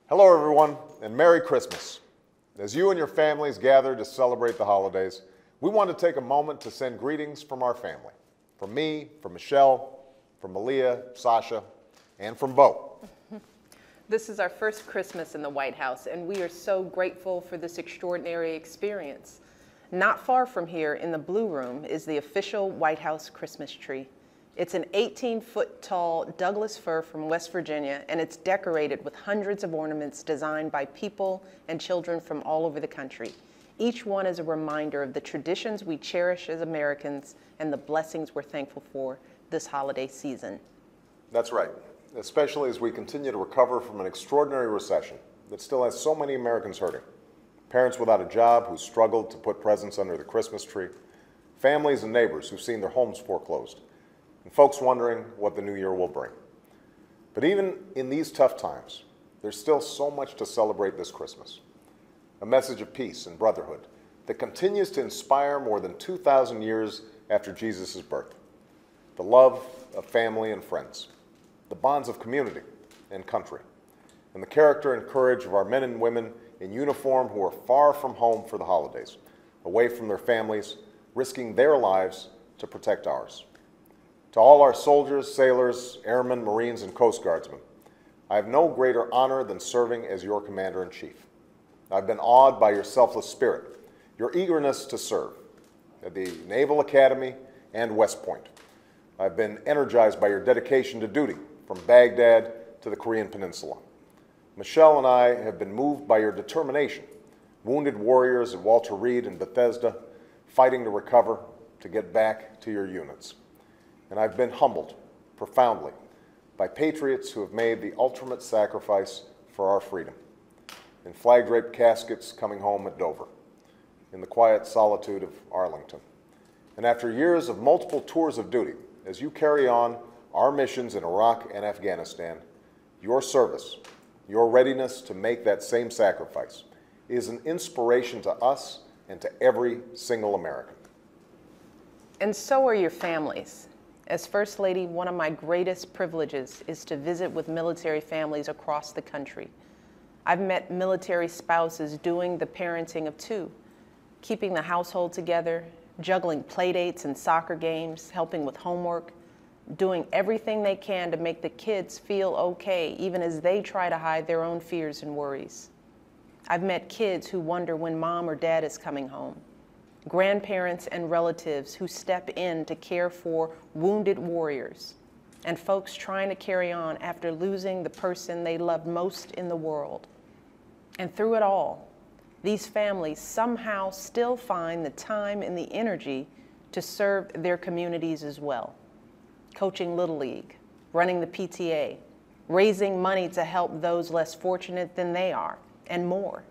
Hello everyone, and Merry Christmas. As you and your families gather to celebrate the holidays, we want to take a moment to send greetings from our family. From me, from Michelle, from Malia, Sasha, and from Bo. This is our first Christmas in the White House, and we are so grateful for this extraordinary experience. Not far from here in the Blue Room is the official White House Christmas tree. It's an 18-foot tall Douglas fir from West Virginia, and it's decorated with hundreds of ornaments designed by people and children from all over the country. Each one is a reminder of the traditions we cherish as Americans and the blessings we're thankful for this holiday season. That's right, especially as we continue to recover from an extraordinary recession that still has so many Americans hurting. Parents without a job who struggled to put presents under the Christmas tree, families and neighbors who've seen their homes foreclosed, and folks wondering what the new year will bring. But even in these tough times, there's still so much to celebrate this Christmas. A message of peace and brotherhood that continues to inspire more than 2,000 years after Jesus' birth. The love of family and friends, the bonds of community and country, and the character and courage of our men and women in uniform who are far from home for the holidays, away from their families, risking their lives to protect ours. To all our soldiers, sailors, airmen, Marines, and Coast Guardsmen, I have no greater honor than serving as your Commander-in-Chief. I've been awed by your selfless spirit, your eagerness to serve at the Naval Academy and West Point. I've been energized by your dedication to duty from Baghdad to the Korean Peninsula. Michelle and I have been moved by your determination, wounded warriors at Walter Reed and Bethesda, fighting to recover, to get back to your units. And I've been humbled, profoundly, by patriots who have made the ultimate sacrifice for our freedom, in flag-draped caskets coming home at Dover, in the quiet solitude of Arlington. And after years of multiple tours of duty, as you carry on our missions in Iraq and Afghanistan, your service, your readiness to make that same sacrifice is an inspiration to us and to every single American. And so are your families. As First Lady, one of my greatest privileges is to visit with military families across the country. I've met military spouses doing the parenting of two, keeping the household together, juggling play dates and soccer games, helping with homework, doing everything they can to make the kids feel okay, even as they try to hide their own fears and worries. I've met kids who wonder when mom or dad is coming home, grandparents and relatives who step in to care for wounded warriors, and folks trying to carry on after losing the person they loved most in the world. And through it all, these families somehow still find the time and the energy to serve their communities as well. Coaching Little League, running the PTA, raising money to help those less fortunate than they are, and more.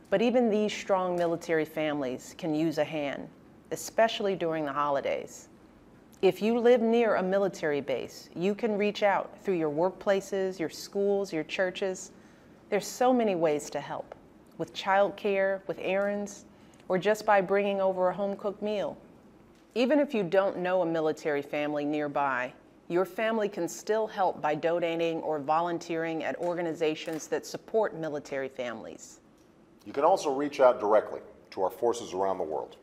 But even these strong military families can use a hand, especially during the holidays. If you live near a military base, you can reach out through your workplaces, your schools, your churches. There's so many ways to help, with childcare, with errands, or just by bringing over a home-cooked meal. Even if you don't know a military family nearby, your family can still help by donating or volunteering at organizations that support military families. You can also reach out directly to our forces around the world.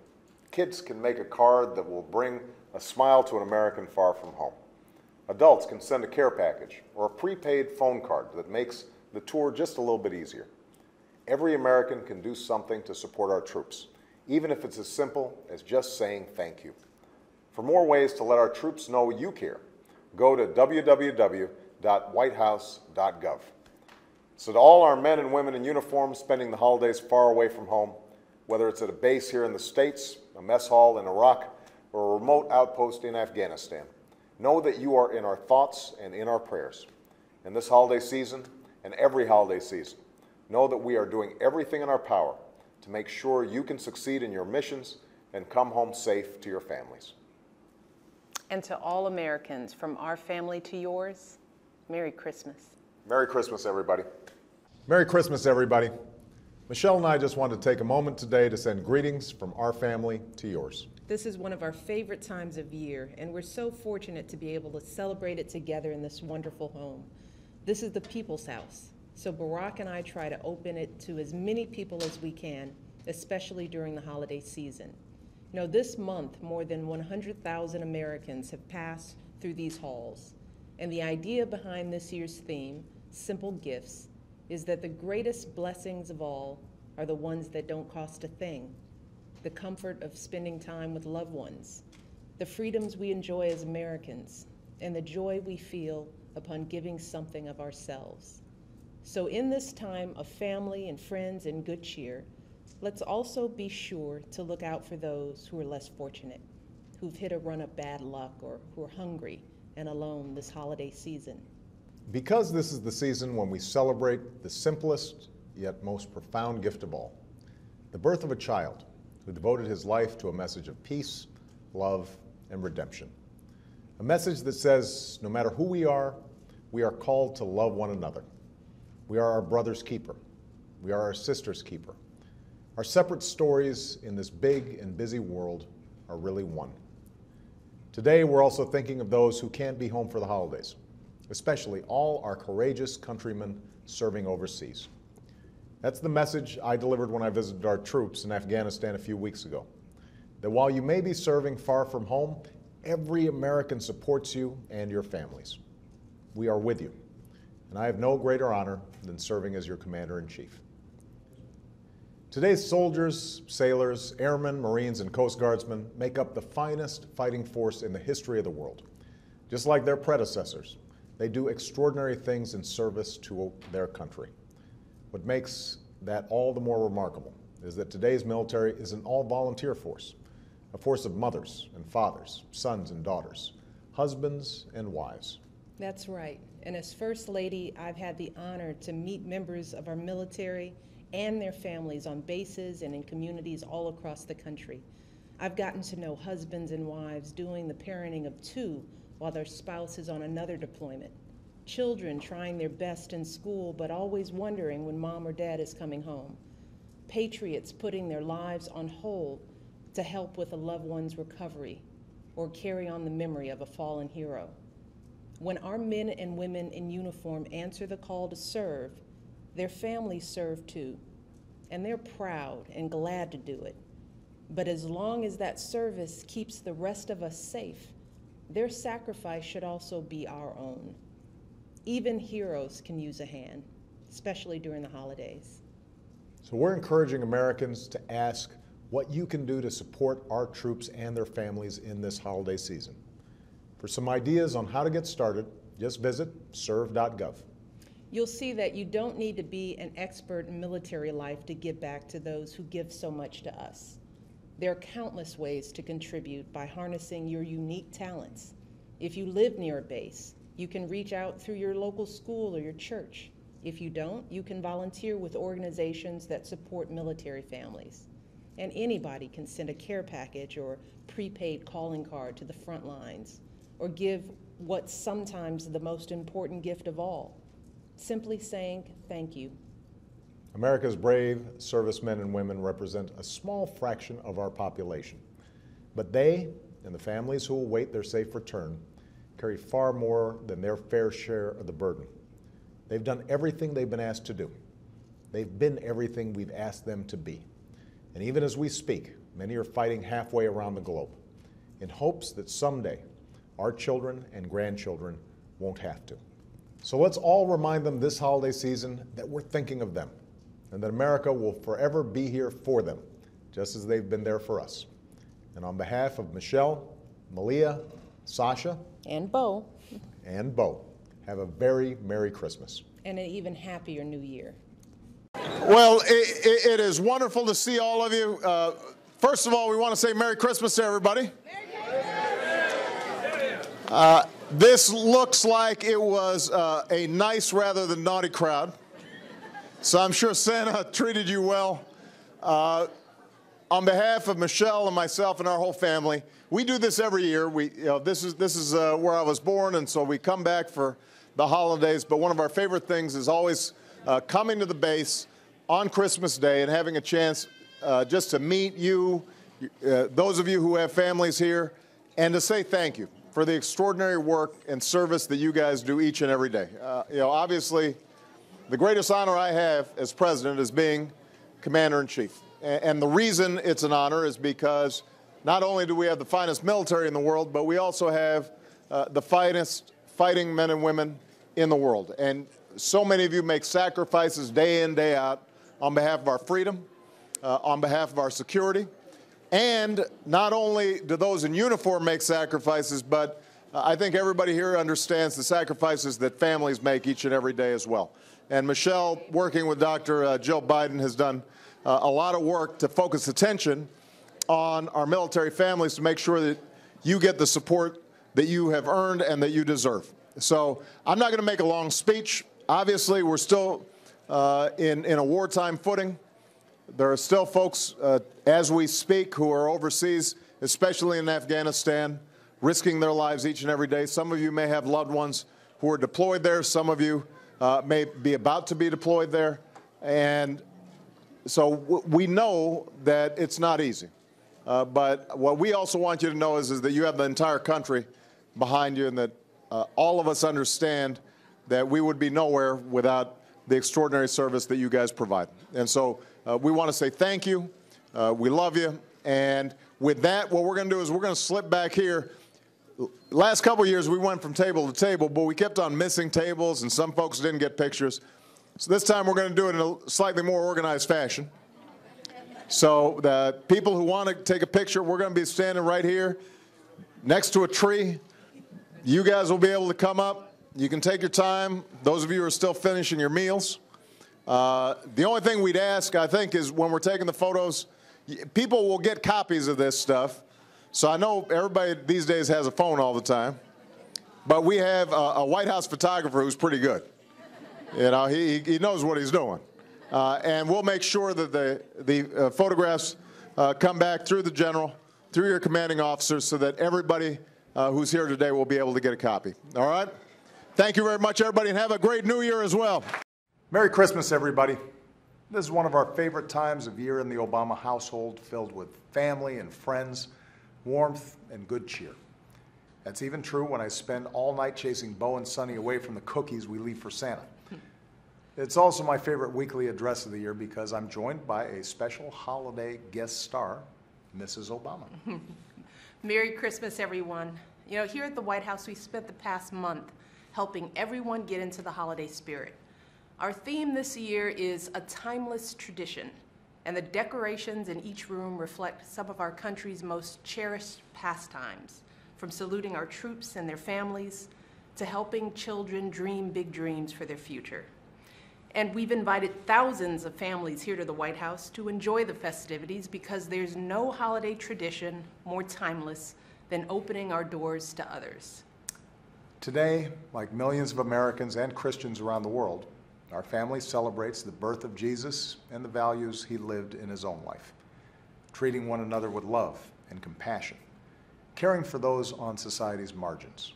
Kids can make a card that will bring a smile to an American far from home. Adults can send a care package or a prepaid phone card that makes the tour just a little bit easier. Every American can do something to support our troops, even if it's as simple as just saying thank you. For more ways to let our troops know you care, go to www.whitehouse.gov. So to all our men and women in uniform spending the holidays far away from home, whether it's at a base here in the States, a mess hall in Iraq, or a remote outpost in Afghanistan, know that you are in our thoughts and in our prayers. In this holiday season and every holiday season, know that we are doing everything in our power to make sure you can succeed in your missions and come home safe to your families. And to all Americans, from our family to yours, Merry Christmas. Merry Christmas, everybody. Merry Christmas, everybody. Michelle and I just wanted to take a moment today to send greetings from our family to yours. This is one of our favorite times of year, and we're so fortunate to be able to celebrate it together in this wonderful home. This is the People's House, So Barack and I try to open it to as many people as we can, especially during the holiday season. You know, this month, more than 100,000 Americans have passed through these halls. And the idea behind this year's theme, Simple Gifts, is that the greatest blessings of all are the ones that don't cost a thing. The comfort of spending time with loved ones, the freedoms we enjoy as Americans, and the joy we feel upon giving something of ourselves. So in this time of family and friends and good cheer, let's also be sure to look out for those who are less fortunate, who've hit a run of bad luck or who are hungry and alone this holiday season. Because this is the season when we celebrate the simplest yet most profound gift of all, the birth of a child who devoted his life to a message of peace, love, and redemption. A message that says no matter who we are called to love one another. We are our brother's keeper. We are our sister's keeper. Our separate stories in this big and busy world are really one. Today, we're also thinking of those who can't be home for the holidays, especially all our courageous countrymen serving overseas. That's the message I delivered when I visited our troops in Afghanistan a few weeks ago. That while you may be serving far from home, every American supports you and your families. We are with you, and I have no greater honor than serving as your Commander-in-Chief. Today's soldiers, sailors, airmen, Marines, and Coast Guardsmen make up the finest fighting force in the history of the world. Just like their predecessors, they do extraordinary things in service to their country. What makes that all the more remarkable is that today's military is an all-volunteer force, a force of mothers and fathers, sons and daughters, husbands and wives. That's right. And as First Lady, I've had the honor to meet members of our military and their families on bases and in communities all across the country. I've gotten to know husbands and wives doing the parenting of two while their spouse is on another deployment. Children trying their best in school but always wondering when mom or dad is coming home. Patriots putting their lives on hold to help with a loved one's recovery or carry on the memory of a fallen hero. When our men and women in uniform answer the call to serve, their families serve too, and they're proud and glad to do it. But as long as that service keeps the rest of us safe, their sacrifice should also be our own. Even heroes can use a hand, especially during the holidays. So we're encouraging Americans to ask what you can do to support our troops and their families in this holiday season. For some ideas on how to get started, just visit serve.gov. You'll see that you don't need to be an expert in military life to give back to those who give so much to us. There are countless ways to contribute by harnessing your unique talents. If you live near a base, you can reach out through your local school or your church. If you don't, you can volunteer with organizations that support military families. And anybody can send a care package or prepaid calling card to the front lines, or give what's sometimes the most important gift of all, simply saying thank you. America's brave servicemen and women represent a small fraction of our population, but they and the families who await their safe return carry far more than their fair share of the burden. They've done everything they've been asked to do. They've been everything we've asked them to be. And even as we speak, many are fighting halfway around the globe in hopes that someday our children and grandchildren won't have to. So let's all remind them this holiday season that we're thinking of them and that America will forever be here for them, just as they've been there for us. And on behalf of Michelle, Malia, Sasha, And Bo. And Bo, have a very Merry Christmas. And an even happier New Year. Well, it is wonderful to see all of you. First of all, we want to say Merry Christmas to everybody. This looks like it was a nice rather than naughty crowd. So I'm sure Santa treated you well. On behalf of Michelle and myself and our whole family, we do this every year. This is where I was born, and so we come back for the holidays. But one of our favorite things is always coming to the base on Christmas Day and having a chance just to meet you, those of you who have families here, and to say thank you for the extraordinary work and service that you guys do each and every day. Obviously, the greatest honor I have as president is being commander-in-chief. And the reason it's an honor is because not only do we have the finest military in the world, but we also have the finest fighting men and women in the world. And so many of you make sacrifices day in, day out on behalf of our freedom, on behalf of our security. And not only do those in uniform make sacrifices, but I think everybody here understands the sacrifices that families make each and every day as well. And Michelle, working with Dr. Jill Biden, has done a lot of work to focus attention on our military families to make sure that you get the support that you have earned and that you deserve. So I'm not going to make a long speech. Obviously, we're still in a wartime footing. There are still folks, as we speak, who are overseas, especially in Afghanistan, risking their lives each and every day. Some of you may have loved ones who are deployed there. Some of you may be about to be deployed there. And so we know that it's not easy. But what we also want you to know is that you have the entire country behind you, and that all of us understand that we would be nowhere without the extraordinary service that you guys provide. And so we want to say thank you. We love you. And with that, what we're going to do is we're going to slip back here. Last couple of years, we went from table to table, but we kept on missing tables, and some folks didn't get pictures. So this time, we're going to do it in a slightly more organized fashion. So the people who want to take a picture, we're going to be standing right here next to a tree. You guys will be able to come up. You can take your time. Those of you who are still finishing your meals. The only thing we'd ask, I think, is when we're taking the photos, people will get copies of this stuff. So I know everybody these days has a phone all the time, but we have a White House photographer who's pretty good. You know, he knows what he's doing. And we'll make sure that the photographs come back through the general, through your commanding officers, so that everybody who's here today will be able to get a copy. All right? Thank you very much, everybody, and have a great New Year as well. Merry Christmas, everybody. This is one of our favorite times of year in the Obama household, filled with family and friends, warmth and good cheer. That's even true when I spend all night chasing Bo and Sonny away from the cookies we leave for Santa. It's also my favorite weekly address of the year because I'm joined by a special holiday guest star, Mrs. Obama. Merry Christmas, everyone. You know, here at the White House, we spent the past month helping everyone get into the holiday spirit. Our theme this year is a timeless tradition, and the decorations in each room reflect some of our country's most cherished pastimes, from saluting our troops and their families to helping children dream big dreams for their future. And we've invited thousands of families here to the White House to enjoy the festivities because there's no holiday tradition more timeless than opening our doors to others. Today, like millions of Americans and Christians around the world, our family celebrates the birth of Jesus and the values he lived in his own life, treating one another with love and compassion, caring for those on society's margins,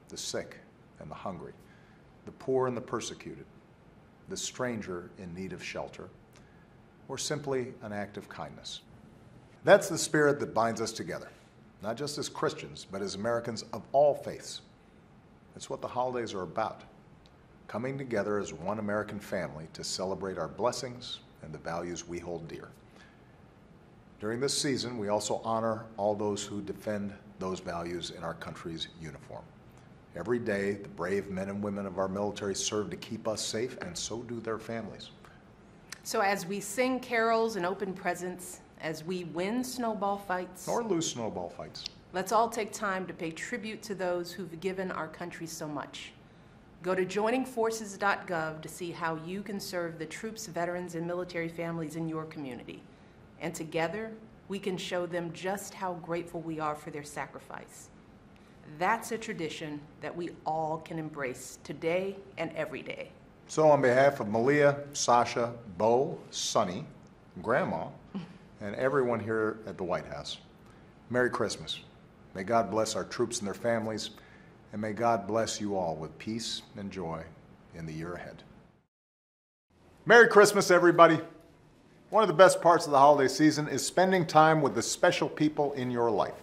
the sick and the hungry, the poor and the persecuted, the stranger in need of shelter, or simply an act of kindness. That's the spirit that binds us together, not just as Christians, but as Americans of all faiths. It's what the holidays are about, coming together as one American family to celebrate our blessings and the values we hold dear. During this season, we also honor all those who defend those values in our country's uniform. Every day, the brave men and women of our military serve to keep us safe, and so do their families. So as we sing carols and open presents, as we win snowball fights, Or lose snowball fights. let's all take time to pay tribute to those who've given our country so much. Go to joiningforces.gov to see how you can serve the troops, veterans, and military families in your community. And together, we can show them just how grateful we are for their sacrifice. That's a tradition that we all can embrace today and every day. So on behalf of Malia, Sasha, Bo, Sonny, Grandma, and everyone here at the White House, Merry Christmas. May God bless our troops and their families, and may God bless you all with peace and joy in the year ahead. Merry Christmas, everybody. One of the best parts of the holiday season is spending time with the special people in your life.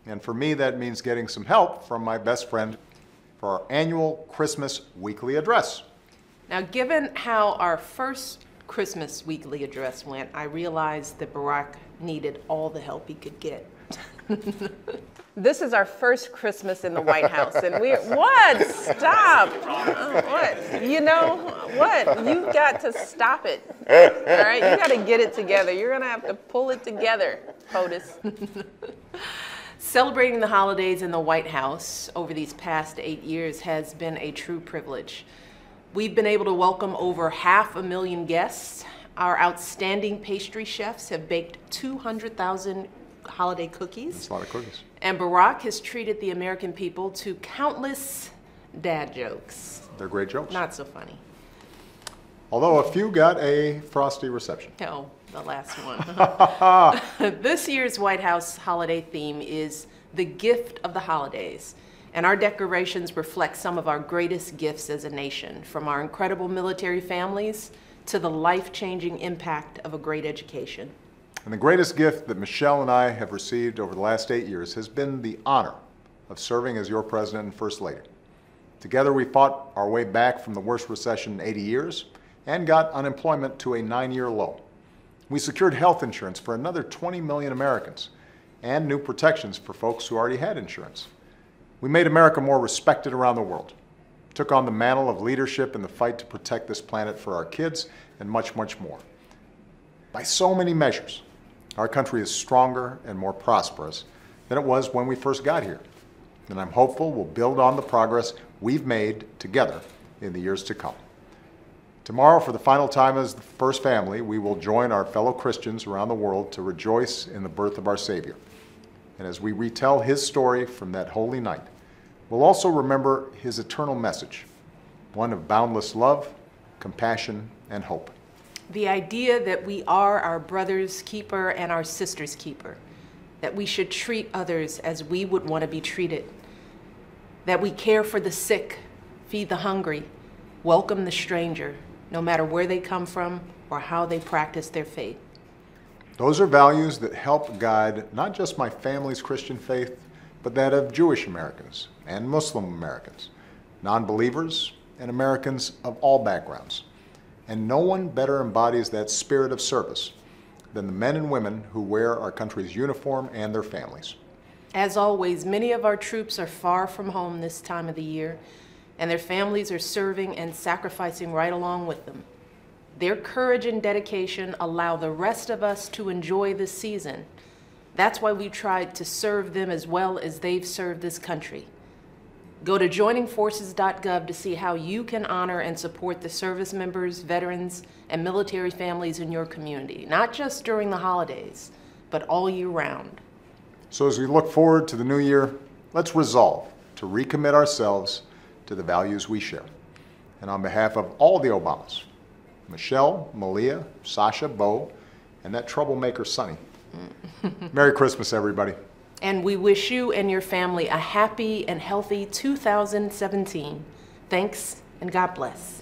And for me, that means getting some help from my best friend for our annual Christmas weekly address. Now, given how our first Christmas weekly address went, I realized that Barack needed all the help he could get. This is our first Christmas in the White House, and what? Stop. What? You know, what? You've got to stop it. All right? You got to get it together. You're going to have to pull it together, POTUS. Celebrating the holidays in the White House over these past 8 years has been a true privilege. We've been able to welcome over 500,000 guests. Our outstanding pastry chefs have baked 200,000 holiday cookies. That's a lot of cookies. And Barack has treated the American people to countless dad jokes. They're great jokes. Not so funny. Although a few got a frosty reception. Oh, the last one. This year's White House holiday theme is the gift of the holidays. And our decorations reflect some of our greatest gifts as a nation, from our incredible military families to the life-changing impact of a great education. And the greatest gift that Michelle and I have received over the last 8 years has been the honor of serving as your President and First Lady. Together we fought our way back from the worst recession in 80 years and got unemployment to a 9-year low. We secured health insurance for another 20 million Americans and new protections for folks who already had insurance. We made America more respected around the world, took on the mantle of leadership in the fight to protect this planet for our kids, and much, much more. By so many measures, our country is stronger and more prosperous than it was when we first got here. And I'm hopeful we'll build on the progress we've made together in the years to come. Tomorrow, for the final time as the first family, we will join our fellow Christians around the world to rejoice in the birth of our Savior. And as we retell his story from that holy night, we'll also remember his eternal message, one of boundless love, compassion, and hope. The idea that we are our brother's keeper and our sister's keeper, that we should treat others as we would want to be treated, that we care for the sick, feed the hungry, welcome the stranger, no matter where they come from or how they practice their faith. Those are values that help guide not just my family's Christian faith, but that of Jewish Americans and Muslim Americans, non-believers, and Americans of all backgrounds. And no one better embodies that spirit of service than the men and women who wear our country's uniform and their families. As always, many of our troops are far from home this time of the year, and their families are serving and sacrificing right along with them. Their courage and dedication allow the rest of us to enjoy this season. That's why we tried to serve them as well as they've served this country. Go to joiningforces.gov to see how you can honor and support the service members, veterans, and military families in your community, not just during the holidays, but all year round. So as we look forward to the new year, let's resolve to recommit ourselves to the values we share. And on behalf of all the Obamas, Michelle, Malia, Sasha, Bo, and that troublemaker Sonny, Merry Christmas, everybody. And we wish you and your family a happy and healthy 2017. Thanks, and God bless.